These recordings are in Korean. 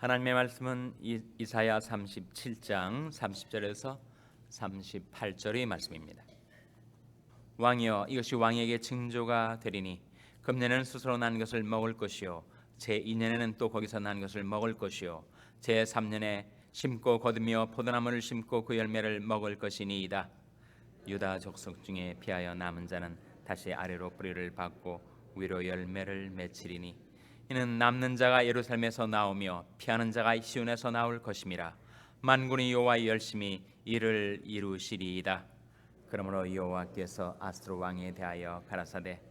하나님의 말씀은 이사야 37장 30절에서 38절의 말씀입니다. 왕이여, 이것이 왕에게 징조가 되리니 금년에는 스스로 난 것을 먹을 것이요 제2년에는 또 거기서 난 것을 먹을 것이요 제3년에 심고 거두며 포도나무를 심고 그 열매를 먹을 것이니이다. 유다 족속 중에 피하여 남은 자는 다시 아래로 뿌리를 받고 위로 열매를 맺히리니 이는 남는 자가 예루살렘에서 나오며 피하는 자가 시온에서 나올 것임이라. 만군의 여호와의 열심히 이를 이루시리이다. 그러므로 여호와께서 아수르 왕에 대하여 가라사대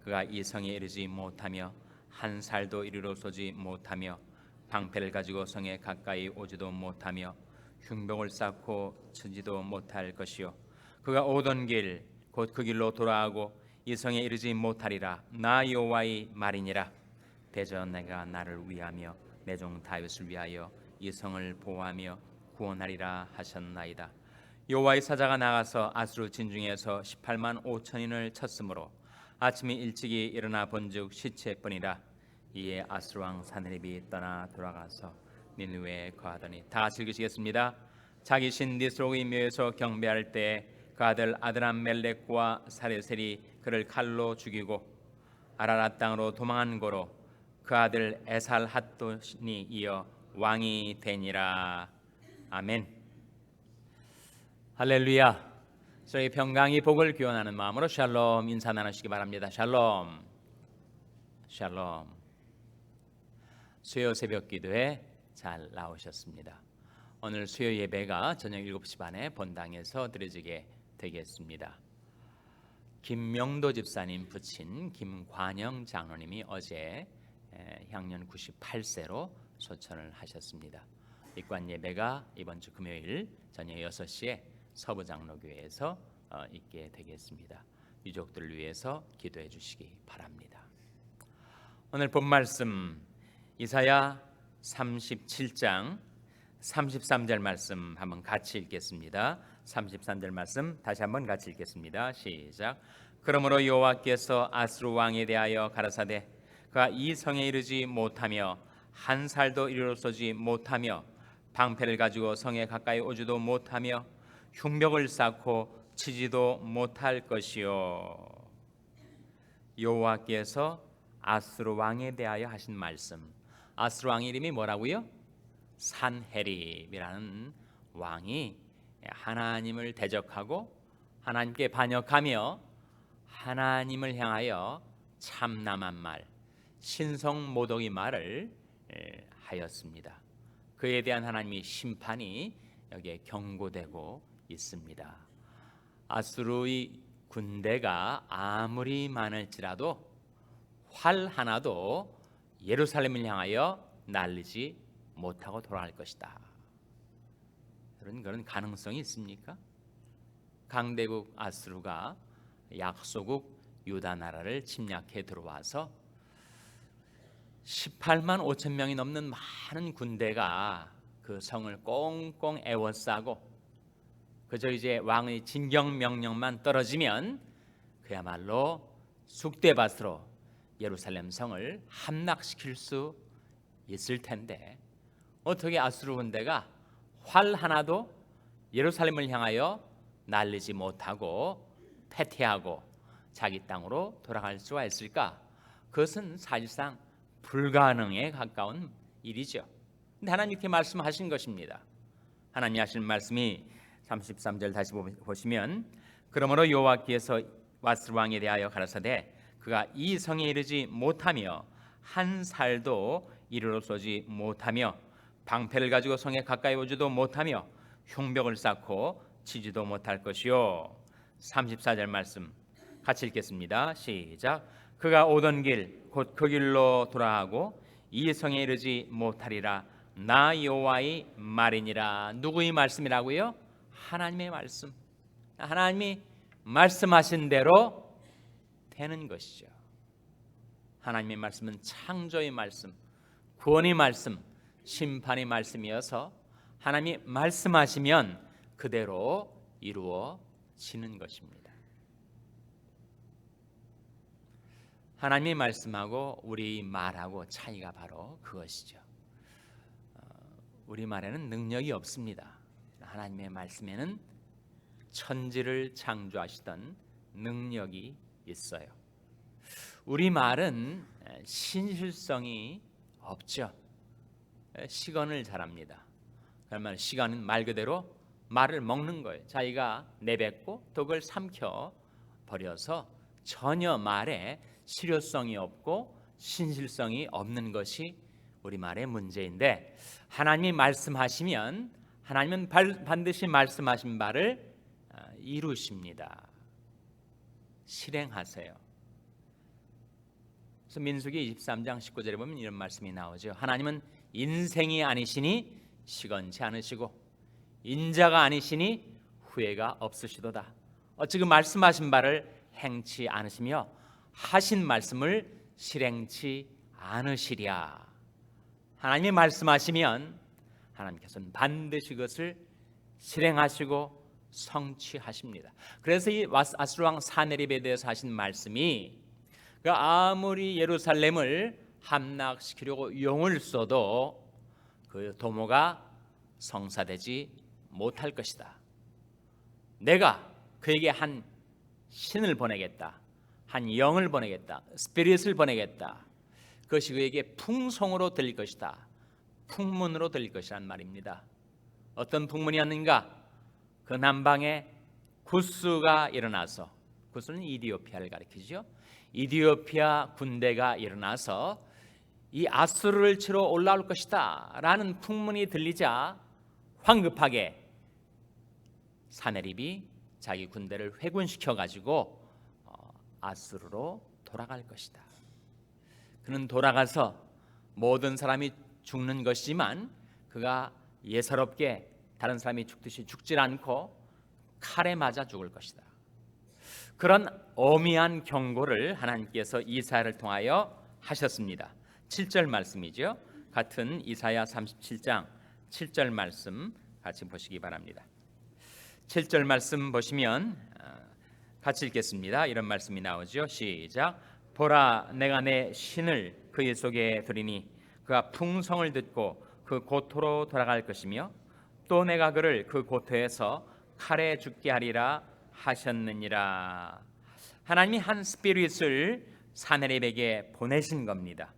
그가 이 성에 이르지 못하며 한 살도 이리로 쏘지 못하며 방패를 가지고 성에 가까이 오지도 못하며 흉병을 쌓고 치지도 못할 것이요 그가 오던 길 곧 그 길로 돌아가고 이 성에 이르지 못하리라. 나 여호와의 말이니라. 대저 내가 나를 위하며 내 종 다윗을 위하여 이 성을 보호하며 구원하리라 하셨나이다. 여호와의 사자가 나가서 아수르 진중에서 18만 5천인을 쳤으므로 아침이 일찍이 일어나 본즉 시체뿐이라. 이에 아수르 왕 사느립이 떠나 돌아가서 니느웨에 거하더니. 다 같이 읽으시겠습니다. 자기 신 니스록의 묘에서 경배할 때 그 아들 아드람멜렉과 사레셀이 그를 칼로 죽이고 아라랏 땅으로 도망한 고로 그 아들 에살핫돈이 이어 왕이 되니라. 아멘. 할렐루야. 저희 평강이 복을 기원하는 마음으로 샬롬 인사 나누시기 바랍니다. 샬롬. 샬롬. 수요 새벽 기도에 잘 나오셨습니다. 오늘 수요 예배가 저녁 7시 반에 본당에서 드려지게 되겠습니다. 김명도 집사님 부친 김관영 장로님이 어제 향년 98세로 소천을 하셨습니다. 입관 예배가 이번 주 금요일 저녁 6시에 서부장로교회에서 있게 되겠습니다. 유족들을 위해서 기도해 주시기 바랍니다. 오늘 본 말씀 이사야 37장 33절 말씀 한번 같이 읽겠습니다. 33절 말씀 다시 한번 같이 읽겠습니다. 시작. 그러므로 여호와께서 아수르 왕에 대하여 가라사대 그가 이 성에 이르지 못하며 한 살도 이리로 쏘지 못하며 방패를 가지고 성에 가까이 오지도 못하며 흉벽을 쌓고 치지도 못할 것이요. 여호와께서 아수르 왕에 대하여 하신 말씀. 아수르 왕 이름이 뭐라고요? 산헤립이라는 왕이 하나님을 대적하고 하나님께 반역하며 하나님을 향하여 참남한 말, 신성모독의 말을 하였습니다. 그에 대한 하나님의 심판이 여기에 경고되고 있습니다. 아수르의 군대가 아무리 많을지라도 활 하나도 예루살렘을 향하여 날리지 못하고 돌아갈 것이다. 그런 가능성이 있습니까? 강대국 아수르가 약소국 유다 나라를 침략해 들어와서 18만 5천 명이 넘는 많은 군대가 그 성을 꽁꽁 에워싸고 그저 이제 왕의 진경 명령만 떨어지면 그야말로 쑥대밭으로 예루살렘 성을 함락시킬 수 있을 텐데 어떻게 아수르 군대가 활 하나도 예루살렘을 향하여 날리지 못하고 패퇴하고 자기 땅으로 돌아갈 수가 있을까? 그것은 사실상 불가능에 가까운 일이죠. 근데 하나님 이렇게 말씀하신 것입니다. 하나님이 하신 말씀이 33절 다시 보시면 그러므로 여호와께서 아수르 왕에 대하여 가라사대 그가 이 성에 이르지 못하며 한 살도 이리로 쏘지 못하며 방패를 가지고 성에 가까이 오지도 못하며 흉벽을 쌓고 치지도 못할 것이요. 34절 말씀 같이 읽겠습니다. 시작. 그가 오던 길 곧 그 길로 돌아가고 이 성에 이르지 못하리라. 나 여호와의 말이니라. 누구의 말씀이라고요? 하나님의 말씀. 하나님이 말씀하신 대로 되는 것이죠. 하나님의 말씀은 창조의 말씀, 구원의 말씀, 심판의 말씀이어서 하나님이 말씀하시면 그대로 이루어지는 것입니다. 하나님이 말씀하고 우리 말하고 차이가 바로 그것이죠. 우리 말에는 능력이 없습니다. 하나님의 말씀에는 천지를 창조하시던 능력이 있어요. 우리 말은 신실성이 없죠. 시건을 잘합니다. 그러면 시간은 말 그대로 말을 먹는 거예요. 자기가 내뱉고 독을 삼켜 버려서 전혀 말에 실효성이 없고 신실성이 없는 것이 우리 말의 문제인데, 하나님이 말씀하시면 하나님은 반드시 말씀하신 바를 이루십니다. 실행하세요. 그래서 민수기 23장 19절에 보면 이런 말씀이 나오죠. 하나님은 인생이 아니시니 시건치 않으시고 인자가 아니시니 후회가 없으시도다. 어찌 그 말씀하신 바를 행치 않으시며 하신 말씀을 실행치 않으시랴. 하나님이 말씀하시면 하나님께서는 반드시 그것을 실행하시고 성취하십니다. 그래서 이 아수르 왕 사네립에 대해서 하신 말씀이, 아무리 예루살렘을 함락시키려고 용을 써도 그 도모가 성사되지 못할 것이다. 내가 그에게 한 신을 보내겠다, 한 영을 보내겠다, 스피릿을 보내겠다. 그것이 그에게 풍성으로 들릴 것이다, 풍문으로 들릴 것이란 말입니다. 어떤 풍문이었는가? 그 남방에 구스가 일어나서, 구스는 이디오피아를 가리키죠. 이디오피아 군대가 일어나서 이 아수르를 치러 올라올 것이다 라는 풍문이 들리자 황급하게 사네립이 자기 군대를 회군시켜 가지고 아수르로 돌아갈 것이다. 그는 돌아가서 모든 사람이 죽는 것이지만 그가 예사롭게 다른 사람이 죽듯이 죽질 않고 칼에 맞아 죽을 것이다. 그런 어미한 경고를 하나님께서 이사야를 통하여 하셨습니다. 7절 말씀이죠. 같은 이사야 37장 7절 말씀 같이 보시기 바랍니다. 7절 말씀 보시면 같이 읽겠습니다. 이런 말씀이 나오죠. 시작. 보라, 내가 내 신을 그의 속에 두리니 그가 풍성을 듣고 그 고토로 돌아갈 것이며 또 내가 그를 그 고토에서 칼에 죽게 하리라 하셨느니라. 하나님이 한 스피릿을 사네립에게 보내신 겁니다.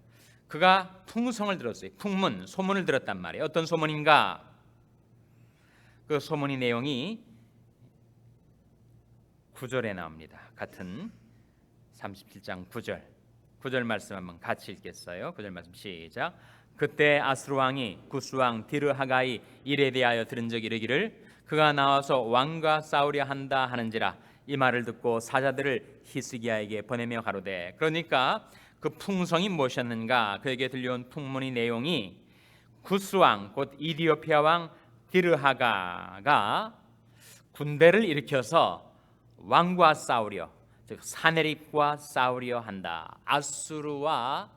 그가 풍성을 들었어요. 풍문, 소문을 들었단 말이에요. 어떤 소문인가? 그 소문의 내용이 9절에 나옵니다. 같은 37장 9절 말씀 한번 같이 읽겠어요. 9절 말씀 시작. 그때 아수르 왕이 구스 왕 디르하가의 일에 대하여 들은 적이 이르기를 그가 나와서 왕과 싸우려 한다 하는지라. 이 말을 듣고 사자들을 히스기야에게 보내며 가로되. 그러니까 그 풍성이 무엇이었는가? 그에게 들려온 풍문의 내용이 구스 왕 곧 이디오피아 왕 디르하가가 군대를 일으켜서 왕과 싸우려, 즉 사네립과 싸우려 한다, 아수르와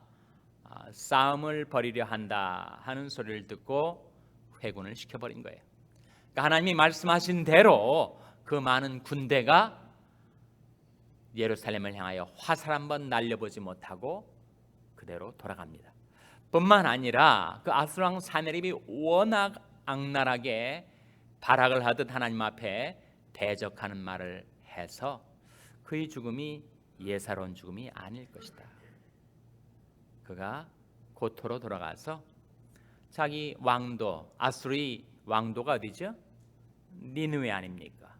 싸움을 벌이려 한다 하는 소리를 듣고 회군을 시켜버린 거예요. 그러니까 하나님이 말씀하신 대로 그 많은 군대가 예루살렘을 향하여 화살 한번 날려보지 못하고 그대로 돌아갑니다. 뿐만 아니라 그 아수르 왕 사네립이 워낙 악랄하게 발악을 하듯 하나님 앞에 대적하는 말을 해서 그의 죽음이 예사로운 죽음이 아닐 것이다. 그가 고토로 돌아가서 자기 왕도, 아수르의 왕도가 어디죠? 니느웨 아닙니까?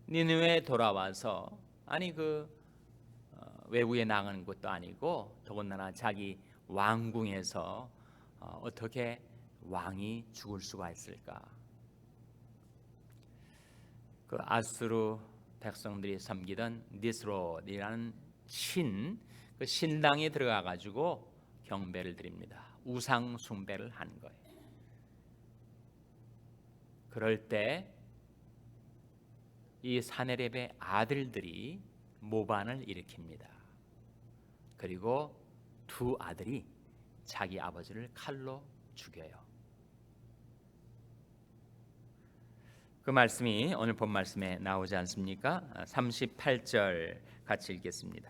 니느웨에 돌아와서, 아니 외국에 나가는 것도 아니고 더군다나 자기 왕궁에서 어떻게 왕이 죽을 수가 있을까? 그 아수르 백성들이 섬기던 니스롯이라는 그 신당에 들어가 가지고 경배를 드립니다. 우상 숭배를 한 거예요. 그럴 때 이 사네립의 아들들이 모반을 일으킵니다. 그리고 두 아들이 자기 아버지를 칼로 죽여요. 그 말씀이 오늘 본 말씀에 나오지 않습니까? 38절 같이 읽겠습니다.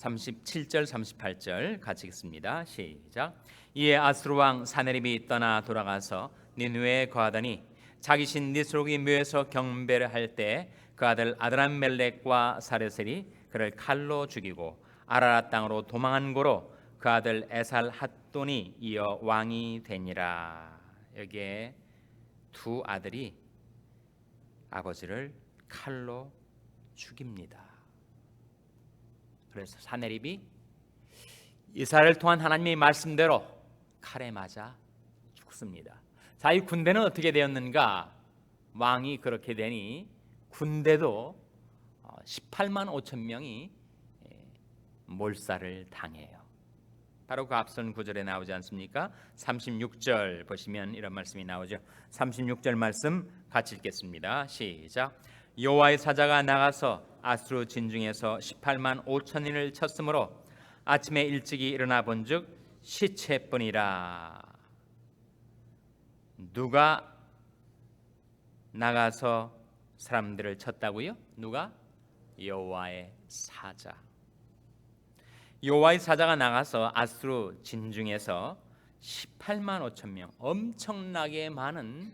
37절 38절 같이 읽습니다. 시작. 이에 아수르 왕 사네립이 떠나 돌아가서 니느웨에 거하더니 자기 신 니스록이 묘에서 경배를 할 때 그 아들 아드람멜렉과 사레셀이 그를 칼로 죽이고 아라랏 땅으로 도망한 고로 그 아들 에살 핫돈이 이어 왕이 되니라. 여기에 두 아들이 아버지를 칼로 죽입니다. 그래서 사네립이 이스라엘을 통한 하나님의 말씀대로 칼에 맞아 죽습니다. 자, 이 군대는 어떻게 되었는가? 왕이 그렇게 되니 군대도 18만 5천 명이 몰살을 당해요. 바로 그 앞선 구절에 나오지 않습니까? 36절 보시면 이런 말씀이 나오죠. 36절 말씀 같이 읽겠습니다. 시작. 여호와의 사자가 나가서 아수르 진중에서 18만 5천인을 쳤으므로 아침에 일찍이 일어나 본즉 시체뿐이라. 누가 나가서 사람들을 쳤다고요? 누가? 여호와의 사자. 여호와의 사자가 나가서 아수르 진중에서 18만 5천 명, 엄청나게 많은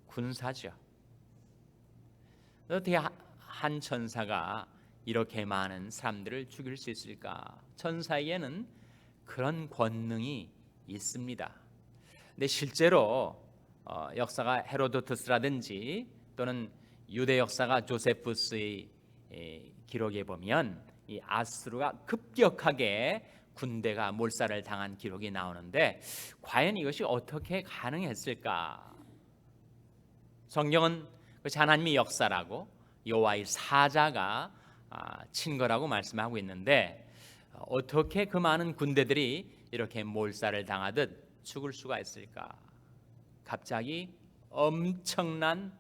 군사죠. 어떻게 한 천사가 이렇게 많은 사람들을 죽일 수 있을까? 천사에게는 그런 권능이 있습니다. 근데 실제로 역사가 헤로도투스라든지 또는 유대 역사가 조세푸스의 기록에 보면 이 아수르가 급격하게 군대가 몰살을 당한 기록이 나오는데 과연 이것이 어떻게 가능했을까? 성경은 그것이 하나님의 역사라고 여호와의 사자가 친 거라고 말씀하고 있는데 어떻게 그 많은 군대들이 이렇게 몰살을 당하듯 죽을 수가 있을까? 갑자기 엄청난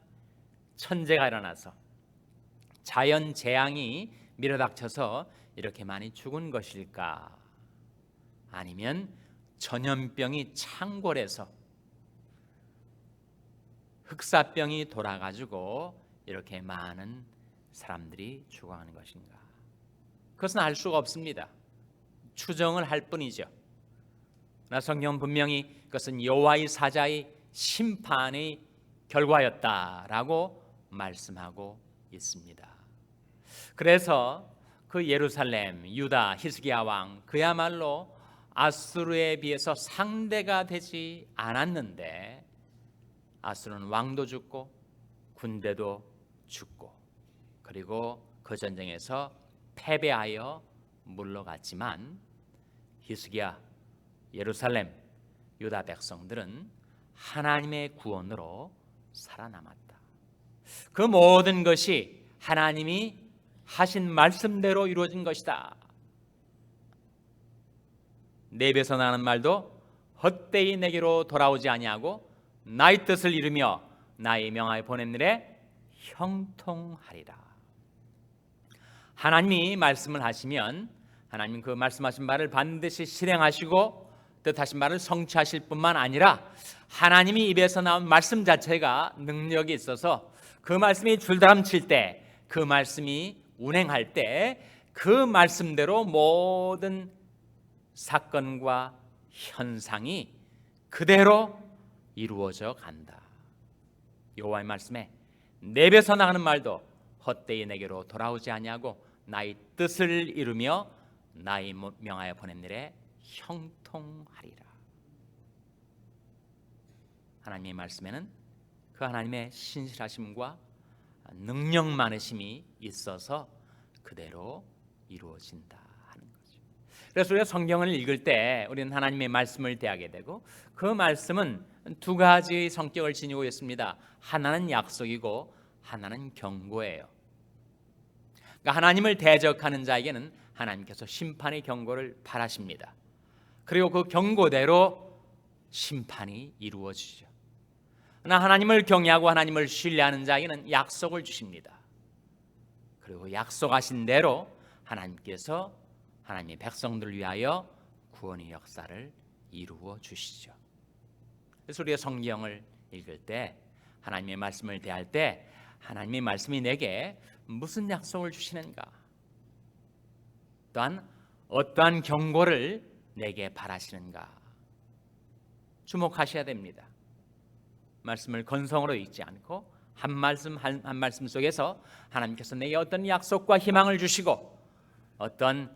천재가 일어나서 자연 재앙이 밀어닥쳐서 이렇게 많이 죽은 것일까? 아니면 전염병이 창궐해서 흑사병이 돌아가지고 이렇게 많은 사람들이 죽어가는 것인가? 그것은 알 수가 없습니다. 추정을 할 뿐이죠. 그러나 성경은 분명히 그것은 여호와의 사자의 심판의 결과였다라고 말씀하고 있습니다. 그래서 그 예루살렘, 유다, 히스기야 왕 그야말로 아수르에 비해서 상대가 되지 않았는데 아수르는 왕도 죽고 군대도 죽고 그리고 그 전쟁에서 패배하여 물러갔지만 히스기야, 예루살렘, 유다 백성들은 하나님의 구원으로 살아남았다. 그 모든 것이 하나님이 하신 말씀대로 이루어진 것이다. 내 입에서 나는 말도 헛되이 내게로 돌아오지 아니하고 나의 뜻을 이루며 나의 명하여 보낸 일에 형통하리라. 하나님이 말씀을 하시면 하나님 그 말씀하신 바를 반드시 실행하시고 뜻하신 바를 성취하실 뿐만 아니라 하나님이 입에서 나온 말씀 자체가 능력이 있어서 그 말씀이 줄다람칠 때 그 말씀이 운행할 때 그 말씀대로 모든 사건과 현상이 그대로 이루어져 간다. 여호와의 말씀에 내 입에서 나가는 말도 헛되이 내게로 돌아오지 아니하고 나의 뜻을 이루며 나의 명하여 보낸 일에 형통하리라. 하나님의 말씀에는 그 하나님의 신실하심과 능력 많으심이 있어서 그대로 이루어진다 하는 거죠. 그래서 우리가 성경을 읽을 때 우리는 하나님의 말씀을 대하게 되고 그 말씀은 두 가지의 성격을 지니고 있습니다. 하나는 약속이고 하나는 경고예요. 그러니까 하나님을 대적하는 자에게는 하나님께서 심판의 경고를 바라십니다. 그리고 그 경고대로 심판이 이루어지죠. 그러나 하나님을 경외하고 하나님을 신뢰하는 자에게는 약속을 주십니다. 그리고 약속하신 대로 하나님께서 하나님의 백성들을 위하여 구원의 역사를 이루어 주시죠. 그래서 우리가 성경을 읽을 때 하나님의 말씀을 대할 때 하나님의 말씀이 내게 무슨 약속을 주시는가? 어떠한 경고를 내게 바라시는가 주목하셔야 됩니다. 말씀을 건성으로 읽지 않고 한 말씀 한 말씀 속에서 하나님께서 내게 어떤 약속과 희망을 주시고 어떤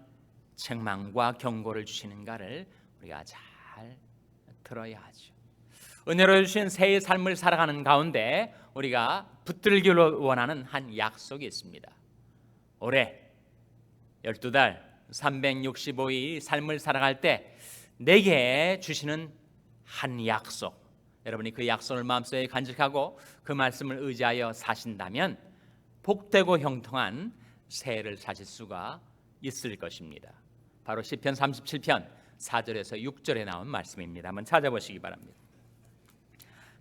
책망과 경고를 주시는가를 우리가 잘 들어야 하죠. 은혜로 주신 새의 삶을 살아가는 가운데 우리가 붙들기로 원하는 한 약속이 있습니다. 올해 12달 365일 삶을 살아갈 때 내게 주시는 한 약속, 여러분이 그 약속을 마음속에 간직하고 그 말씀을 의지하여 사신다면 복되고 형통한 새해를 사실 수가 있을 것입니다. 바로 시편 37편 4절에서 6절에 나온 말씀입니다. 한번 찾아보시기 바랍니다.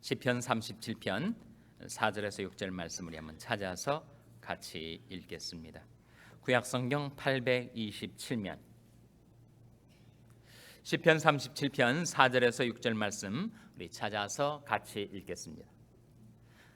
시편 37편 4절에서 6절 말씀 우리 한번 찾아서 같이 읽겠습니다. 구약성경 827면 시편 37편 4절에서 6절 말씀 우리 찾아서 같이 읽겠습니다.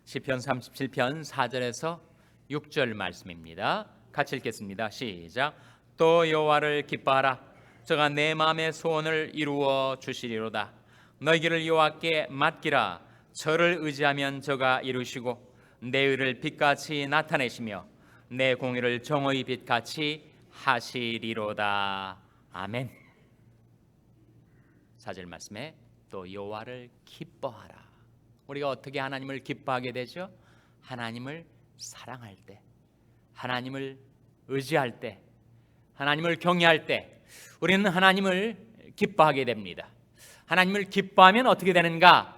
시편 37편 4절에서 6절 말씀입니다. 같이 읽겠습니다. 시작. 또 여호와를 기뻐하라. 저가 내 마음의 소원을 이루어 주시리로다. 너희를 여호와께 맡기라. 저를 의지하면 저가 이루시고 내 의를 빛같이 나타내시며 내 공의를 정오의 빛같이 하시리로다. 아멘. 4절 말씀에 또 여호와를 기뻐하라. 우리가 어떻게 하나님을 기뻐하게 되죠? 하나님을 사랑할 때, 하나님을 의지할 때, 하나님을 경외할 때 우리는 하나님을 기뻐하게 됩니다. 하나님을 기뻐하면 어떻게 되는가?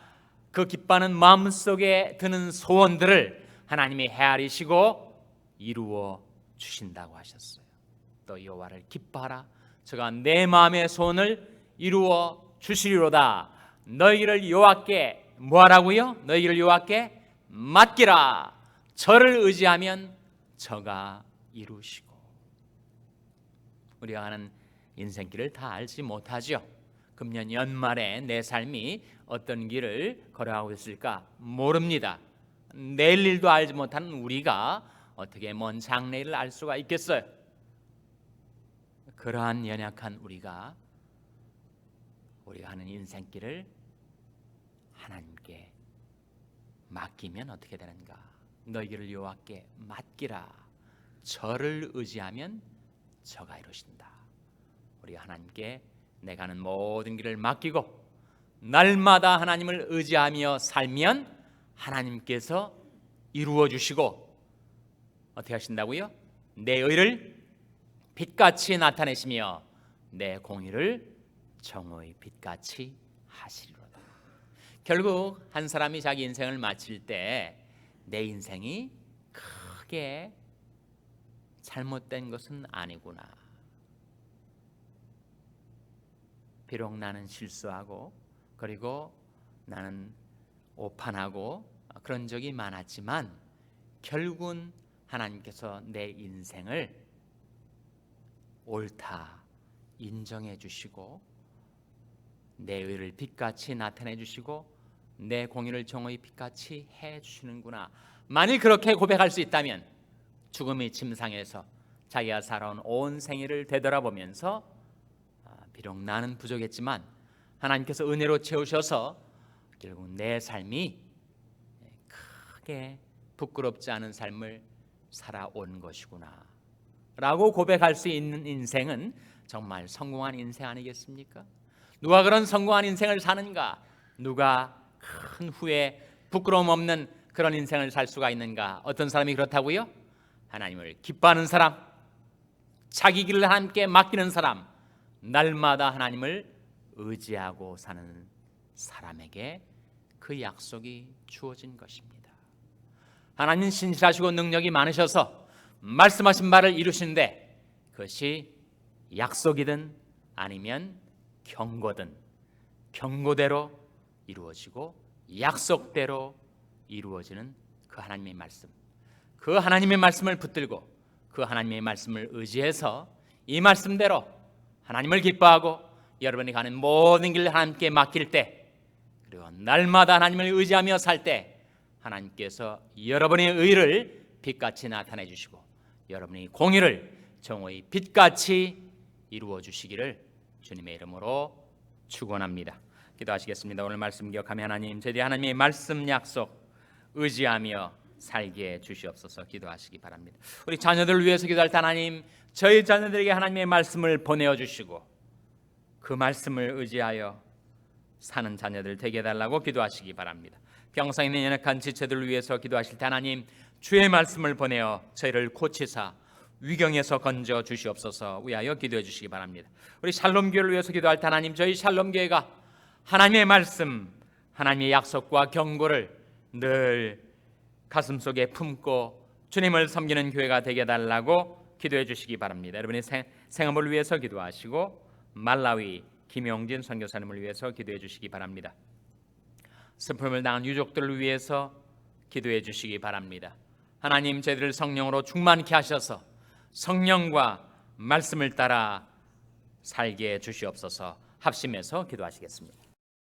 그 기뻐하는 마음속에 드는 소원들을 하나님이 헤아리시고 이루어 주신다고 하셨어요. 또 여호와를 기뻐하라. 저가 내 마음의 소원을 이루어 주시리로다. 너희를 여호와께 뭐하라고요? 너희를 여호와께 맡기라. 저를 의지하면 저가 이루시고. 우리가 하는 인생길을 다 알지 못하죠. 금년 연말에 내 삶이 어떤 길을 걸어가고 있을까 모릅니다. 내일 일도 알지 못하는 우리가 어떻게 먼 장래일을 알 수가 있겠어요? 그러한 연약한 우리가 하는 인생길을 하나님께 맡기면 어떻게 되는가? 너희를 여호와께 맡기라. 저를 의지하면 저가 이루신다. 우리가 하나님께 내가 하는 모든 길을 맡기고 날마다 하나님을 의지하며 살면 하나님께서 이루어 주시고 어떻게 하신다고요? 내 의를 빛같이 나타내시며 내 공의를 정오의 빛같이 하시리로다. 결국 한 사람이 자기 인생을 마칠 때 내 인생이 크게 잘못된 것은 아니구나. 비록 나는 실수하고 그리고 나는 오판하고 그런 적이 많았지만 결국은 하나님께서 내 인생을 옳다 인정해 주시고 내 의를 빛같이 나타내 주시고 내 공의를 정오의 빛같이 해 주시는구나. 만일 그렇게 고백할 수 있다면 죽음의 침상에서 자기가 살아온 온 생애를 되돌아보면서 비록 나는 부족했지만 하나님께서 은혜로 채우셔서 결국 내 삶이 크게 부끄럽지 않은 삶을 살아온 것이구나 라고 고백할 수 있는 인생은 정말 성공한 인생 아니겠습니까? 누가 그런 성공한 인생을 사는가? 누가 큰 후회 부끄러움 없는 그런 인생을 살 수가 있는가? 어떤 사람이 그렇다고요? 하나님을 기뻐하는 사람, 자기 길을 하나님께 맡기는 사람, 날마다 하나님을 의지하고 사는 사람에게 그 약속이 주어진 것입니다. 하나님 신실하시고 능력이 많으셔서 말씀하신 바를 이루시는데 그것이 약속이든 아니면 경고든 경고대로 이루어지고 약속대로 이루어지는 그 하나님의 말씀, 그 하나님의 말씀을 붙들고 그 하나님의 말씀을 의지해서 이 말씀대로 하나님을 기뻐하고 여러분이 가는 모든 길을 하나님께 맡길 때 그리고 날마다 하나님을 의지하며 살 때 하나님께서 여러분의 의를 빛같이 나타내 주시고 여러분의 공의를 정오의 빛같이 이루어 주시기를 주님의 이름으로 축원합니다. 기도하시겠습니다. 오늘 말씀 기억하며 하나님, 저희들이 하나님의 말씀 약속 의지하며 살게 주시옵소서. 기도하시기 바랍니다. 우리 자녀들을 위해서 기도할 때 하나님, 저희 자녀들에게 하나님의 말씀을 보내어 주시고 그 말씀을 의지하여 사는 자녀들 되게 해달라고 기도하시기 바랍니다. 병상에 있는 연약한 지체들을 위해서 기도하실 때 하나님, 주의 말씀을 보내어 저희를 고치사 위경에서 건져 주시옵소서. 위하여 기도해 주시기 바랍니다. 우리 샬롬교회를 위해서 기도할 때 하나님, 저희 샬롬교회가 하나님의 말씀, 하나님의 약속과 경고를 늘 가슴속에 품고 주님을 섬기는 교회가 되게 해달라고 기도해 주시기 바랍니다. 여러분의 생업을 위해서 기도하시고 말라위 김용진 선교사님을 위해서 기도해 주시기 바랍니다. 슬픔을 당한 유족들을 위해서 기도해 주시기 바랍니다. 하나님, 저희들을 성령으로 충만케 하셔서 성령과 말씀을 따라 살게 해 주시옵소서. 합심해서 기도하시겠습니다.